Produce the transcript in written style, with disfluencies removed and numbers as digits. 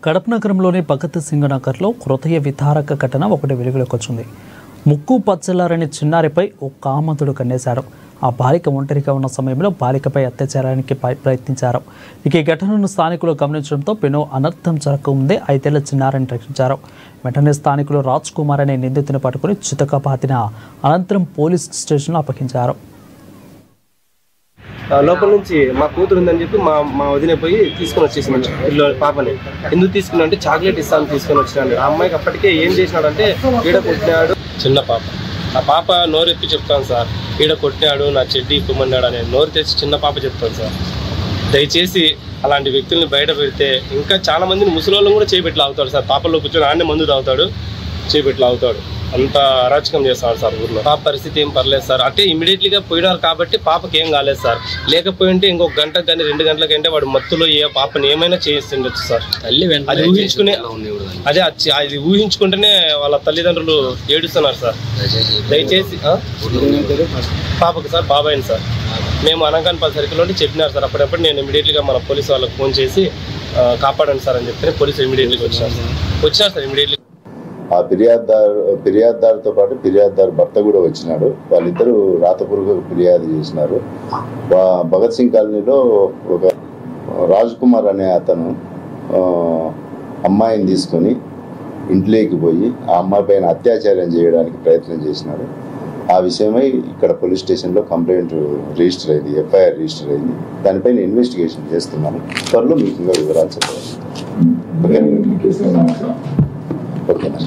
కడప నగరంలోని భగత్ సింగ్ నగర్లో హృదయ విదారక ఘటన ఒకటి వెలుగులోకి వచ్చింది. ముక్కు పచ్చలారని చిన్నారిపై ఓ కామంతుడు కన్నేశాడు. ఆ బాలిక ఒంటరిగా ఉన్న సమయంలో బాలికపై అత్యాచారానికి ప్రయత్నించారు. ఇక ఈ ఘటనను స్థానికులు గమనించడంతో పెను అనర్థం జరగకముందే 5 ఏళ్ల చిన్నారిని రక్షించారు. వెంటనే స్థానికులు రాజ్ కుమార్ అనే నిందితుని పట్టుకుని చితక పాతిన అనంతరం పోలీస్ స్టేషన్లో అప్పగించారు. లోపల నుంచి మా కూతురు ఉందని చెప్పి మా వదిన పోయి తీసుకొని వచ్చేసింది పిల్లలు పాపని. ఎందుకు తీసుకున్నా అంటే చాక్లెట్ ఇస్తాను తీసుకొని వచ్చినాడు. ఆ అమ్మాయికి అప్పటికే ఏం చేసినాడంటే ఈడ కొట్టినాడు. చిన్న పాప, ఆ పాప నోరెత్తి చెప్తాను సార్, ఈడ కొట్టినాడు, నా చెడ్డీ ఇప్పమన్నాడు అని నోరు తెచ్చి చిన్న పాప చెప్తాను సార్. దయచేసి అలాంటి వ్యక్తుల్ని బయట పెడితే ఇంకా చాలా మందిని ముసలోళ్ళని కూడా చేపెట్లు అవుతాడు సార్. పాపల్లో కూర్చొని ఆడనే మందు తాగుతాడు, చేపెట్లు అవుతాడు. అంత అరాచకం చేస్తాడు సార్ ఊర్లో. పాప పరిస్థితి ఏం పర్లేదు సార్. అంటే ఇమీడియట్లీగా పోయినారు కాబట్టి పాపకి ఏం కాలేదు సార్. లేకపోయింటే ఇంకొక గంటకు కానీ 2 గంటలకంటే వాడు మత్తులో ఏ పాపని ఏమైనా చేస్తుండొచ్చు సార్. అది ఊహించుకునే అది ఊహించుకుంటేనే వాళ్ళ తల్లిదండ్రులు ఏడుస్తున్నారు సార్. దయచేసి పాపకు సార్ బాబాయిని సార్ మేము అనగానపల్లి సర్కిల్ నుండి చెప్పినారు సార్. అప్పుడప్పుడు నేను ఇమీడియట్లీగా మన పోలీసు వాళ్ళకి ఫోన్ చేసి కాపాడండి సార్ అని చెప్తే పోలీసు ఇమీడియట్లీగా వచ్చినారు సార్ ఇమీడియట్లీ. ఆ ఫిర్యాదుదారుతో పాటు ఫిర్యాదుదారు భర్త కూడా వచ్చినాడు. వాళ్ళిద్దరూ రాతపూర్వక ఫిర్యాదు చేసినారు. భగత్ సింగ్ కాలనీలో ఒక రాజ్ కుమార్ అనే అతను అమ్మాయిని తీసుకొని ఇంట్లోకి పోయి ఆ అమ్మాయి పైన అత్యాచారం చేయడానికి ప్రయత్నం చేసినాడు. ఆ విషయమై ఇక్కడ పోలీస్ స్టేషన్లో కంప్లైంట్ రిజిస్టర్ అయింది, ఎఫ్ఐఆర్ రిజిస్టర్ అయింది. దానిపైన ఇన్వెస్టిగేషన్ చేస్తున్నాను. త్వరలో మీకు ఇంకా వివరాలు చెప్పాలి. ఓకేనా?